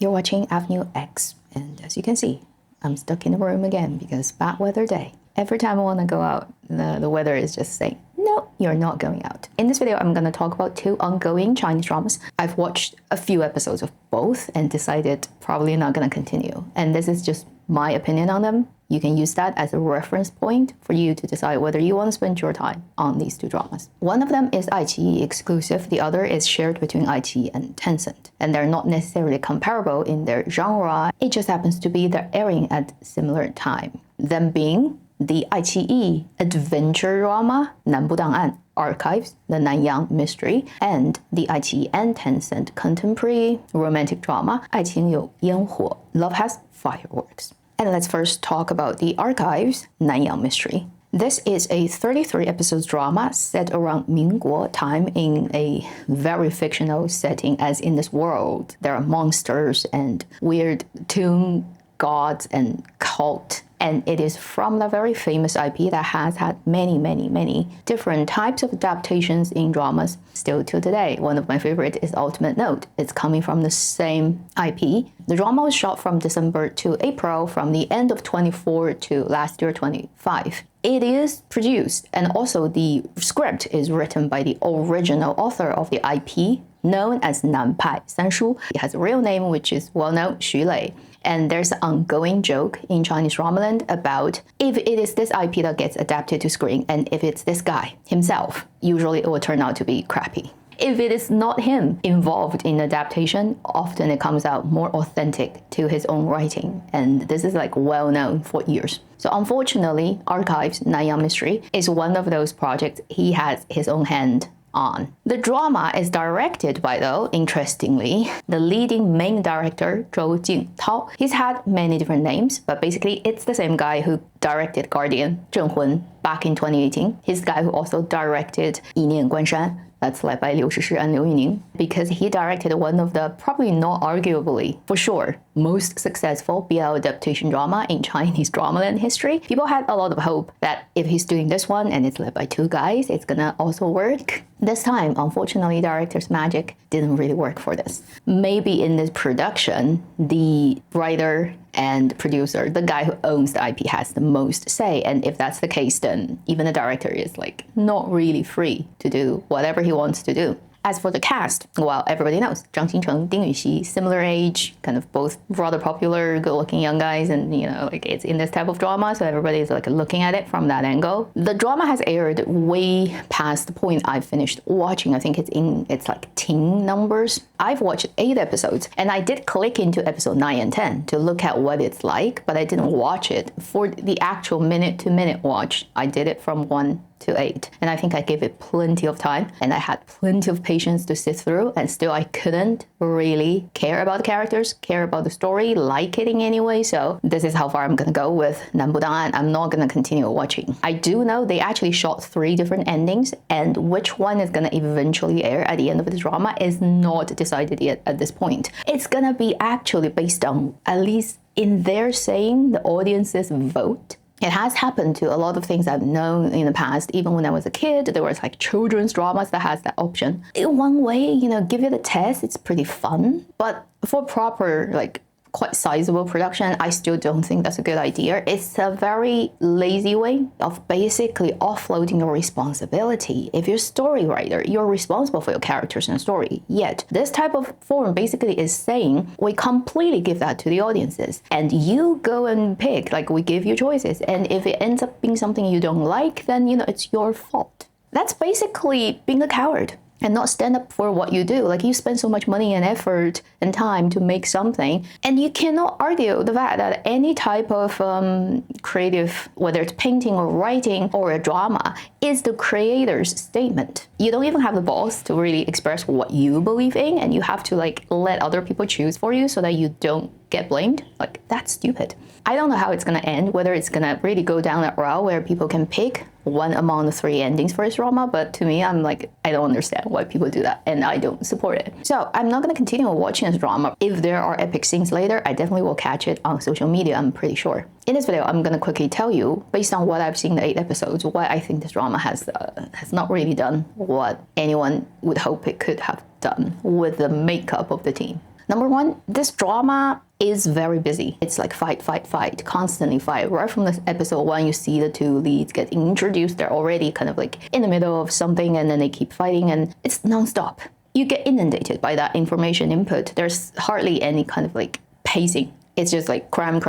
You're watching Avenue X, and as you can see, I'm stuck in the room again because bad weather day. Every time I want to go out, the weather is just saying, no, you're not going out. In this video, I'm going to talk about 2 ongoing Chinese dramas. I've watched a few episodes of both and decided probably not going to continue. And this is just my opinion on them. You can use that as a reference point for you to decide whether you want to spend your time on these 2 dramas. One of them is iQIYI exclusive, the other is shared between iQIYI and Tencent. And they're not necessarily comparable in their genre, it just happens to be they're airing at similar time. Them being the iQIYI adventure drama 南部档案 Archives, the Nanyang mystery, and the iQIYI and Tencent contemporary romantic drama 爱情有烟火 Love Has Fireworks. And let's first talk about the Archives Nanyang mystery. This is a 33 episodes drama set around Mingguo time in a very fictional setting, as in this world there are monsters and weird tomb gods and cult. And it is from the very famous IP that has had many different types of adaptations in dramas still till today. One of my favorite is Ultimate Note. It's coming from the same IP. The drama was shot from December to April, from the end of 24 to last year 25. It is produced, and also the script is written by the original author of the IP, known as Nanpai Sanshu. He has a real name, which is well-known, Xu Lei. And there's an ongoing joke in Chinese dramaland about if it is this IP that gets adapted to screen, and if it's this guy himself, usually it will turn out to be crappy. If it is not him involved in adaptation, often it comes out more authentic to his own writing. And this is like well known for years. So unfortunately, Archives Nanyang Mystery is one of those projects he has his own hand on. The drama is directed by, though, interestingly, the leading main director, Zhou Jingtao. He's had many different names, but basically it's the same guy who directed Guardian, Zheng Hun, back in 2018. He's the guy who also directed 一念关山. That's led by Liu Shishi and Liu Yining, because he directed one of the, probably not arguably, for sure, most successful BL adaptation drama in Chinese dramaland history. People had a lot of hope that if he's doing this one and it's led by 2 guys, it's gonna also work. This time, unfortunately, director's magic didn't really work for this. Maybe in this production, the writer and producer, the guy who owns the IP, has the most say, and if that's the case, then even the director is like not really free to do whatever he wants to do. As for the cast, well, everybody knows Zhang Xincheng, Ding Yuxi, similar age, kind of both rather popular, good-looking young guys, and you know, like it's in this type of drama, so everybody's like looking at it from that angle. The drama has aired way past the point I finished watching. I think it's like teen numbers. I've watched 8 episodes, and I did click into episode 9 and 10 to look at what it's like, but I didn't watch it. For the actual minute-to-minute watch, I did it from 1 to 8, and I think I gave it plenty of time, and I had plenty of patience to sit through, and still I couldn't really care about the characters, care about the story, like it in any way. So this is how far I'm gonna go with 南部档案. I'm not gonna continue watching. I do know they actually shot 3 different endings, and which one is gonna eventually air at the end of the drama is not decided yet at this point. It's gonna be actually based on, at least in their saying, the audience's vote. It has happened to a lot of things I've known in the past. Even when I was a kid, there was like children's dramas that has that option. In one way, you know, give it a test, it's pretty fun. But for proper, like, quite sizable production, I still don't think that's a good idea. It's a very lazy way of basically offloading your responsibility. If you're a story writer, you're responsible for your characters and story. Yet, this type of form basically is saying we completely give that to the audiences, and you go and pick, like we give you choices, and if it ends up being something you don't like, then you know it's your fault. That's basically being a coward and not stand up for what you do. Like, you spend so much money and effort and time to make something, and you cannot argue the fact that any type of creative, whether it's painting or writing or a drama, is the creator's statement. You don't even have the balls to really express what you believe in, and you have to like let other people choose for you so that you don't get blamed. Like, that's stupid. I don't know how it's gonna end, whether it's gonna really go down that route where people can pick one among the 3 endings for his drama, but to me, I'm like, I don't understand why people do that, and I don't support it. So I'm not gonna continue watching this drama. If there are epic scenes later, I definitely will catch it on social media, I'm pretty sure. In this video, I'm gonna quickly tell you, based on what I've seen in the 8 episodes, why I think this drama has not really done what anyone would hope it could have done with the makeup of the team. Number one, this drama is very busy. It's like fight, fight, fight, constantly fight. Right from the episode 1, you see the two leads get introduced. They're already kind of like in the middle of something, and then they keep fighting, and it's nonstop. You get inundated by that information input. There's hardly any kind of like pacing. It's just like cram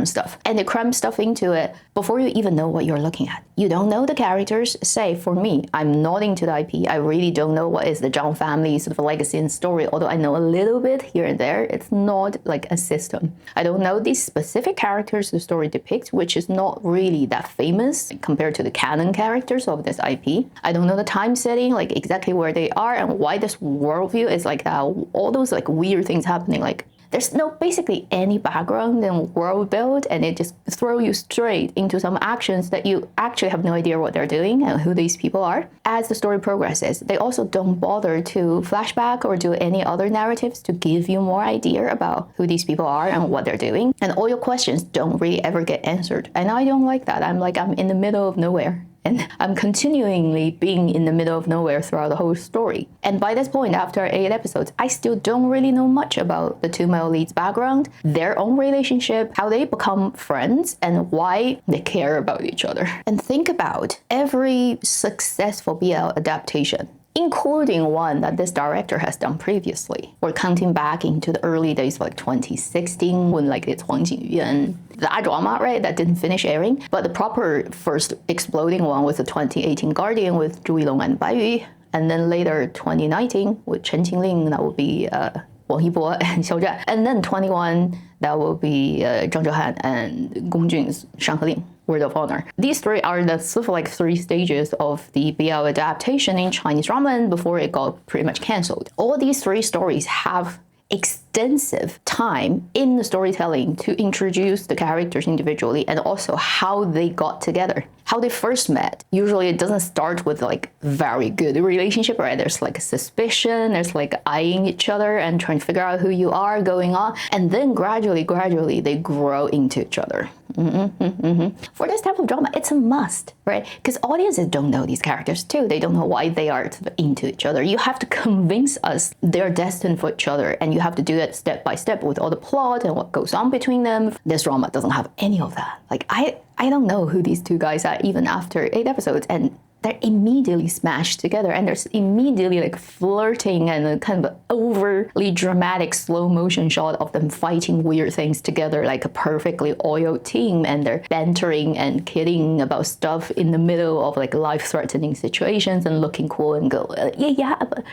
stuff. And they cram stuff into it before you even know what you're looking at. You don't know the characters. Say, for me, I'm not into the IP. I really don't know what is the Zhang family sort of legacy and story, although I know a little bit here and there. It's not like a system. I don't know these specific characters the story depicts, which is not really that famous compared to the canon characters of this IP. I don't know the time setting, like exactly where they are and why this worldview is like that. All those like weird things happening, like there's no basically any background and world build, and it just throw you straight into some actions that you actually have no idea what they're doing and who these people are. As the story progresses, they also don't bother to flashback or do any other narratives to give you more idea about who these people are and what they're doing. And all your questions don't really ever get answered. And I don't like that. I'm in the middle of nowhere. And I'm continually being in the middle of nowhere throughout the whole story. And by this point, after 8 episodes, I still don't really know much about the two male leads' background, their own relationship, how they become friends, and why they care about each other. And think about every successful BL adaptation, including one that this director has done previously. We're counting back into the early days, like 2016, when like it's Huang Jingyuan, that drama, right, that didn't finish airing. But the proper first exploding one was the 2018 Guardian with Zhu Yilong and Bai Yu. And then later 2019 with Chen Qingling, that would be Wang Yibo and Xiao Zhan. And then 21, that will be Zhang Zhehan and Gong Jun's Shan Heling, Word of Honor. These three are the sort of like 3 stages of the BL adaptation in Chinese drama before it got pretty much cancelled. All these 3 stories have extensive time in the storytelling to introduce the characters individually and also how they got together, how they first met. Usually it doesn't start with like very good relationship, right? There's like a suspicion, there's like eyeing each other and trying to figure out who you are going on, and then gradually they grow into each other. For this type of drama, it's a must, right? Because audiences don't know these characters too. They don't know why they are into each other. You have to convince us they're destined for each other, and you have to do it step by step with all the plot and what goes on between them. This drama doesn't have any of that. Like I don't know who these 2 guys are even after 8 episodes, and they're immediately smashed together, and there's immediately like flirting and a kind of overly dramatic slow motion shot of them fighting weird things together like a perfectly oiled team, and they're bantering and kidding about stuff in the middle of like life-threatening situations and looking cool and go,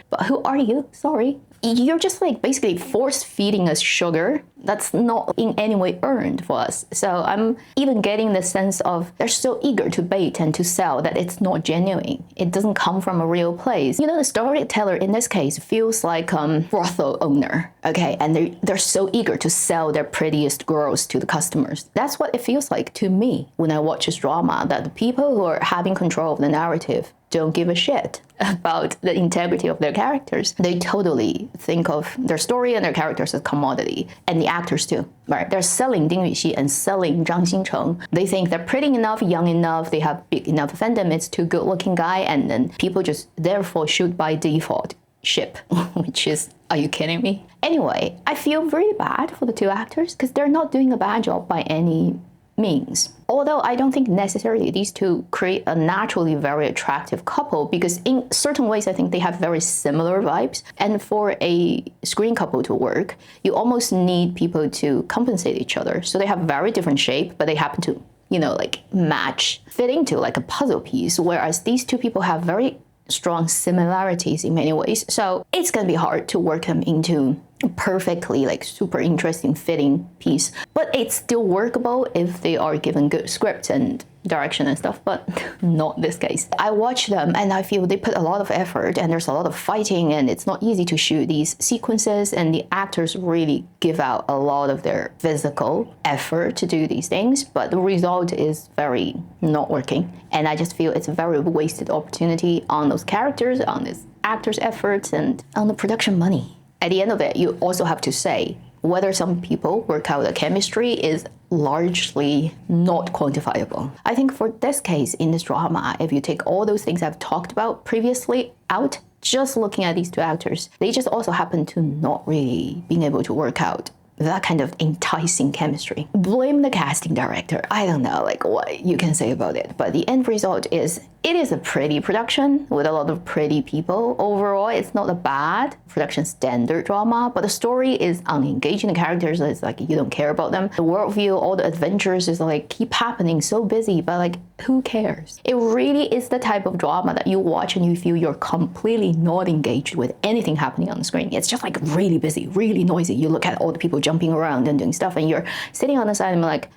but who are you? Sorry. You're just like basically force feeding us sugar that's not in any way earned for us. So I'm even getting the sense of they're so eager to bait and to sell that it's not genuine. It doesn't come from a real place. You know, the storyteller in this case feels like brothel owner, okay? And they're so eager to sell their prettiest girls to the customers. That's what it feels like to me when I watch this drama, that the people who are having control of the narrative don't give a shit about the integrity of their characters. They totally think of their story and their characters as commodity, and the actors too. Right? They're selling Ding Yuxi and selling Zhang Xingcheng. They think they're pretty enough, young enough, they have big enough fandom, it's too good-looking guy, and then people just therefore shoot by default ship, which is, are you kidding me? Anyway, I feel really bad for the 2 actors because they're not doing a bad job by any means. Although I don't think necessarily these 2 create a naturally very attractive couple, because in certain ways I think they have very similar vibes, and for a screen couple to work, you almost need people to compensate each other. So they have very different shape, but they happen to, you know, like match, fit into like a puzzle piece, whereas these 2 people have very strong similarities in many ways. So it's gonna be hard to work them into perfectly like super interesting fitting piece, but it's still workable if they are given good script and direction and stuff, but not this case. I watch them and I feel they put a lot of effort, and there's a lot of fighting, and it's not easy to shoot these sequences, and the actors really give out a lot of their physical effort to do these things, but the result is very not working, and I just feel it's a very wasted opportunity on those characters, on these actors' efforts, and on the production money. At the end of it, you also have to say whether some people work out the chemistry is largely not quantifiable. I think for this case in this drama, if you take all those things I've talked about previously out, just looking at these two actors, they just also happen to not really being able to work out that kind of enticing chemistry. Blame the casting director. I don't know like what you can say about it, but the end result is it is a pretty production with a lot of pretty people. Overall, it's not a bad production standard drama, but the story is unengaging. The characters is like you don't care about them. The worldview, all the adventures is like keep happening, so busy, but like who cares? It really is the type of drama that you watch and you feel you're completely not engaged with anything happening on the screen. It's just like really busy, really noisy. You look at all the people jumping around and doing stuff and you're sitting on the side and like,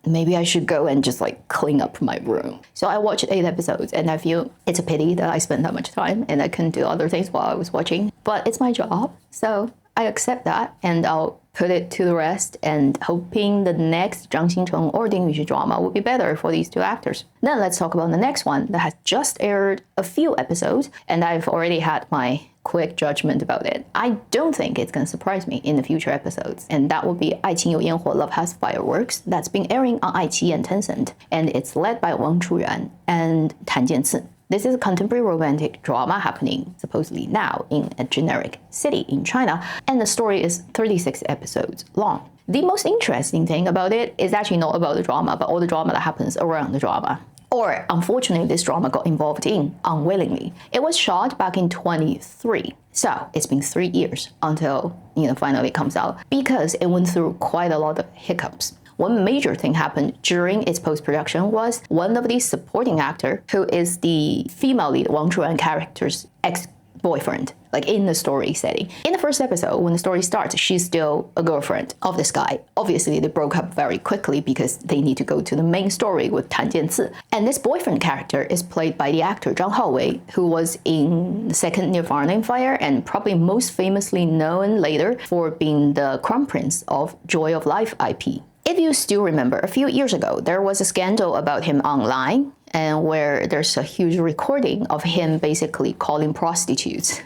maybe I should go and just like clean up my room. So I watched 8 episodes and I feel it's a pity that I spent that much time and I couldn't do other things while I was watching. But it's my job, so I accept that and I'll put it to the rest and hoping the next Zhang Xincheng or Ding Yuxi drama will be better for these two actors. Then let's talk about the next one that has just aired a few episodes and I've already had my quick judgment about it. I don't think it's going to surprise me in the future episodes, and that will be 爱情有烟火 Love Has Fireworks. That's been airing on iQIYI and Tencent, and it's led by Wang Chuyan and Tan Jianci. This is a contemporary romantic drama happening supposedly now in a generic city in China, and the story is 36 episodes long. The most interesting thing about it is actually not about the drama, but all the drama that happens around the drama. Or, unfortunately, this drama got involved in unwillingly. It was shot back in 2023. So, it's been 3 years until, finally it comes out because it went through quite a lot of hiccups. One major thing happened during its post-production was one of the supporting actor, who is the female lead Wang Chuan character's ex-boyfriend, like in the story setting. In the first episode, when the story starts, she's still a girlfriend of this guy. Obviously, they broke up very quickly because they need to go to the main story with Tan Jianci. And this boyfriend character is played by the actor Zhang Haowei, who was in the second Nirvana Fire and probably most famously known later for being the crown prince of Joy of Life IP. If you still remember, a few years ago, there was a scandal about him online and where there's a huge recording of him basically calling prostitutes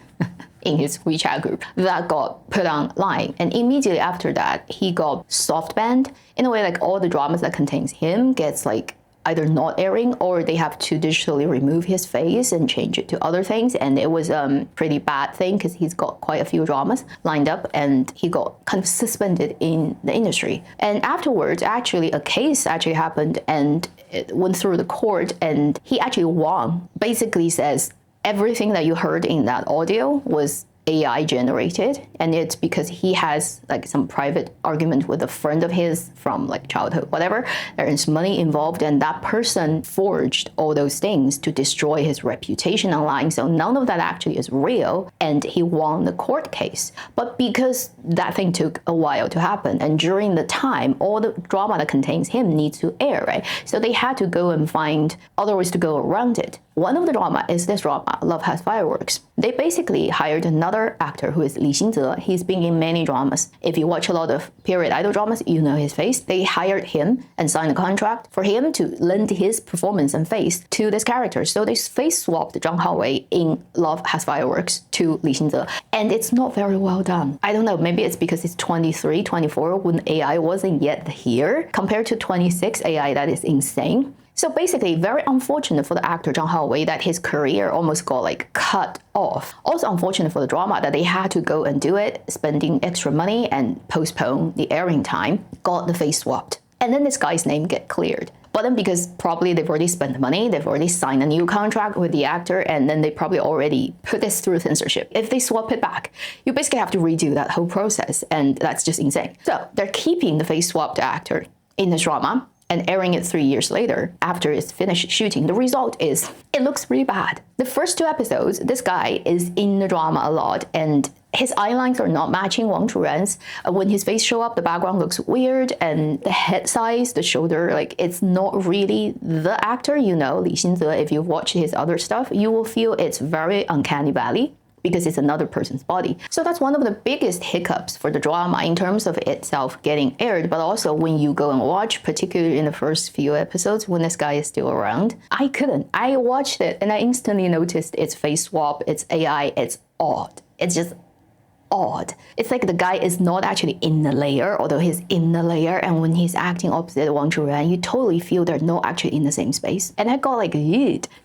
in his WeChat group that got put online. And immediately after that, he got soft banned. In a way, like all the dramas that contains him gets like either not airing or they have to digitally remove his face and change it to other things. And it was a pretty bad thing because he's got quite a few dramas lined up and he got kind of suspended in the industry. And afterwards, actually, a case actually happened and it went through the court and he actually won. Basically says everything that you heard in that audio was AI generated, and it's because he has like some private argument with a friend of his from like childhood, whatever. There is money involved, and that person forged all those things to destroy his reputation online. So none of that actually is real, and he won the court case. But because that thing took a while to happen, and during the time, all the drama that contains him needs to air, right? So they had to go and find other ways to go around it. One of the drama is this drama, Love Has Fireworks. They basically hired another actor who is Li Xinze. He's been in many dramas. If you watch a lot of period idol dramas, you know his face. They hired him and signed a contract for him to lend his performance and face to this character. So they face swapped Zhang Haowei in Love Has Fireworks to Li Xinze. And it's not very well done. I don't know, maybe it's because it's 23, 24 when AI wasn't yet here. Compared to 26 AI, that is insane. So basically, very unfortunate for the actor Zhang Haowei that his career almost got like cut off. Also unfortunate for the drama that they had to go and do it, spending extra money and postpone the airing time, got the face swapped. And then this guy's name get cleared. But then because probably they've already spent the money, they've already signed a new contract with the actor, and then they probably already put this through censorship. If they swap it back, you basically have to redo that whole process, and that's just insane. So they're keeping the face swapped actor in the drama and airing it 3 years later after it's finished shooting. The result is it looks really bad. The first 2 episodes, this guy is in the drama a lot and his eye lines are not matching Wang Chuyan's. When his face show up, the background looks weird and the head size, the shoulder, like it's not really the actor, Li Xinze. If you've watched his other stuff, you will feel it's very uncanny valley, because it's another person's body. So that's one of the biggest hiccups for the drama in terms of itself getting aired, but also when you go and watch, particularly in the first few episodes when this guy is still around. I couldn't. I watched it and I instantly noticed it's face swap, it's AI, it's odd. It's just odd. It's like the guy is not actually in the layer, although he's in the layer, and when he's acting opposite Wang Chuyan, you totally feel they're not actually in the same space. And I got like,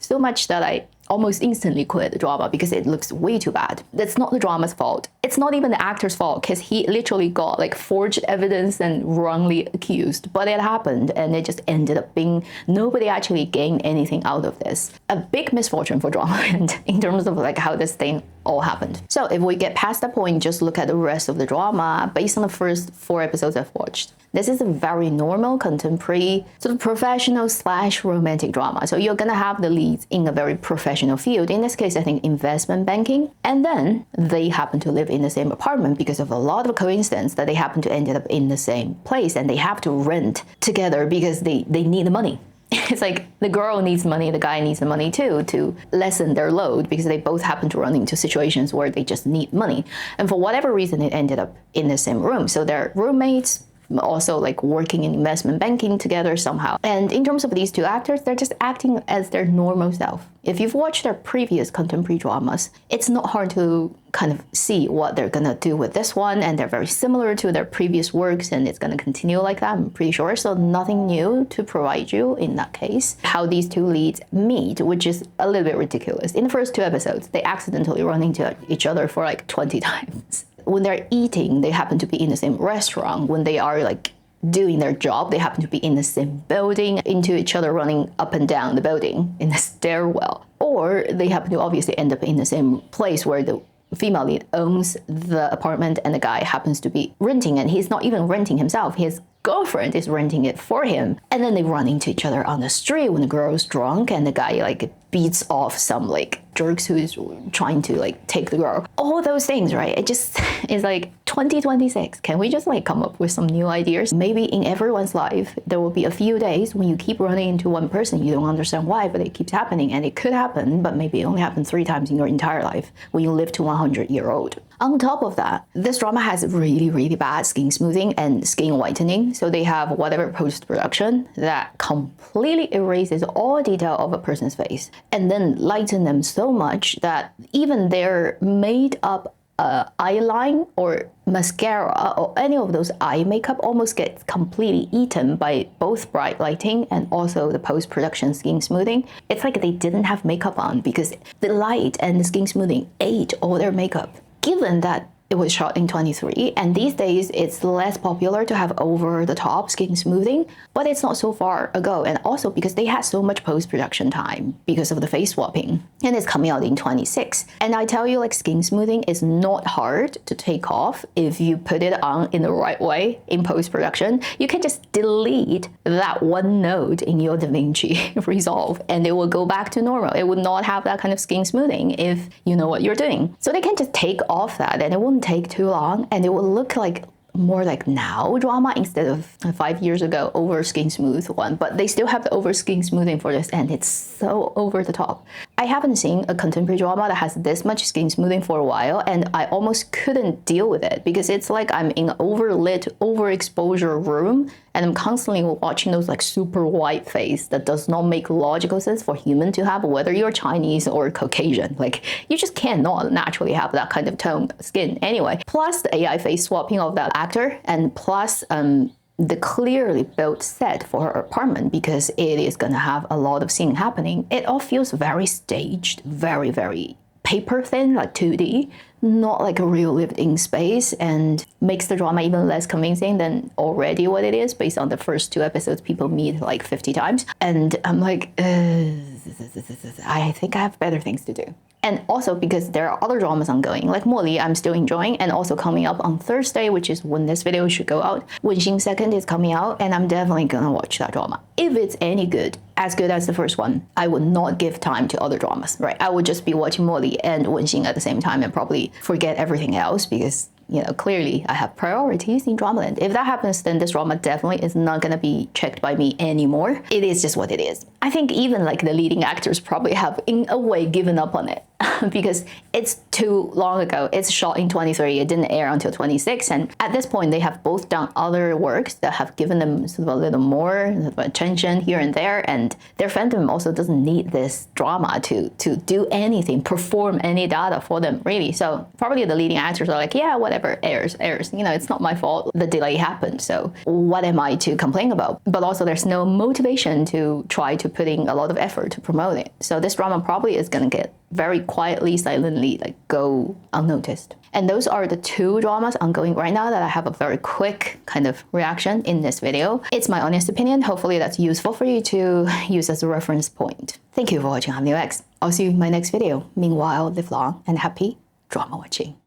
so much that I almost instantly quit the drama because it looks way too bad. That's not the drama's fault. It's not even the actor's fault because he literally got like forged evidence and wrongly accused. But it happened and it just ended up being nobody actually gained anything out of this. A big misfortune for drama and in terms of like how this thing all happened. So if we get past that point, just look at the rest of the drama based on the first 4 episodes I've watched. This is a very normal, contemporary, sort of professional / romantic drama. So you're gonna have the leads in a very professional field. In this case, I think investment banking. And then they happen to live in the same apartment because of a lot of coincidence that they happen to end up in the same place and they have to rent together because they need the money. It's like the girl needs money, the guy needs the money too to lessen their load because they both happen to run into situations where they just need money. And for whatever reason, it ended up in the same room. So they're roommates, also like working in investment banking together somehow. And in terms of these 2 actors, they're just acting as their normal self. If you've watched their previous contemporary dramas, it's not hard to kind of see what they're gonna do with this one, and they're very similar to their previous works, and it's gonna continue like that, I'm pretty sure. So nothing new to provide you in that case. How these 2 leads meet, which is a little bit ridiculous. In the first 2 episodes, they accidentally run into each other for like 20 times. When they're eating, they happen to be in the same restaurant. When they are like doing their job, they happen to be in the same building, into each other running up and down the building in the stairwell. Or they happen to obviously end up in the same place where the female lead owns the apartment and the guy happens to be renting, and he's not even renting himself. His girlfriend is renting it for him. And then they run into each other on the street when the girl's drunk and the guy like beats off some like jerks who is trying to like take the girl. All those things, right? It just is like 2026. Can we just like come up with some new ideas? Maybe in everyone's life, there will be a few days when you keep running into one person. You don't understand why, but it keeps happening. And it could happen, but maybe it only happened 3 times in your entire life when you live to 100-year-old. On top of that, this drama has really, really bad skin smoothing and skin whitening. So they have whatever post-production that completely erases all detail of a person's face and then lighten them so much that even their made up eyeline or mascara or any of those eye makeup almost gets completely eaten by both bright lighting and also the post-production skin smoothing. It's like they didn't have makeup on because the light and the skin smoothing ate all their makeup. Given that it was shot in 23, and these days it's less popular to have over-the-top skin smoothing, but it's not so far ago, and also because they had so much post-production time because of the face swapping, and it's coming out in 26. And I tell you, like, skin smoothing is not hard to take off if you put it on in the right way in post-production. You can just delete that one node in your DaVinci Resolve, and it will go back to normal. It would not have that kind of skin smoothing if you know what you're doing. So they can just take off that, and it won't take too long, and it will look like more like now drama instead of 5 years ago over skin smooth one. But they still have the over skin smoothing for this, and it's so over the top. I haven't seen a contemporary drama that has this much skin smoothing for a while, and I almost couldn't deal with it because it's like I'm in an overlit, overexposure room, and I'm constantly watching those like super white face that does not make logical sense for human to have, whether you're Chinese or Caucasian. Like, you just cannot naturally have that kind of tone skin anyway. Plus the AI face swapping of that actor, and plus the clearly built set for her apartment because it is gonna have a lot of scene happening. It all feels very staged, very, very paper thin, like 2D, not like a real lived-in space, and makes the drama even less convincing than already what it is based on the first 2 episodes people meet like 50 times. And I'm like, I think I have better things to do. And also because there are other dramas ongoing, like Molly, I'm still enjoying, and also coming up on Thursday, which is when this video should go out, Wenxin Second is coming out, and I'm definitely gonna watch that drama. If it's any good as the first one, I would not give time to other dramas, right? I would just be watching Molly and Wenxin at the same time and probably forget everything else because, you know, clearly I have priorities in Dramaland. If that happens, then this drama definitely is not gonna be checked by me anymore. It is just what it is. I think even like the leading actors probably have in a way given up on it because it's too long ago. It's shot in 23, it didn't air until 26, and at this point they have both done other works that have given them sort of a little more attention here and there, and their fandom also doesn't need this drama to do anything, perform any data for them, really. So probably the leading actors are like, yeah, whatever, airs. You know, it's not my fault the delay happened, so what am I to complain about? But also there's no motivation to try to putting a lot of effort to promote it. So this drama probably is gonna get very quietly, silently, like go unnoticed. And those are the two dramas ongoing right now that I have a very quick kind of reaction in this video. It's my honest opinion. Hopefully that's useful for you to use as a reference point. Thank you for watching. I'm New X. I'll see you in my next video. Meanwhile, live long and happy drama watching.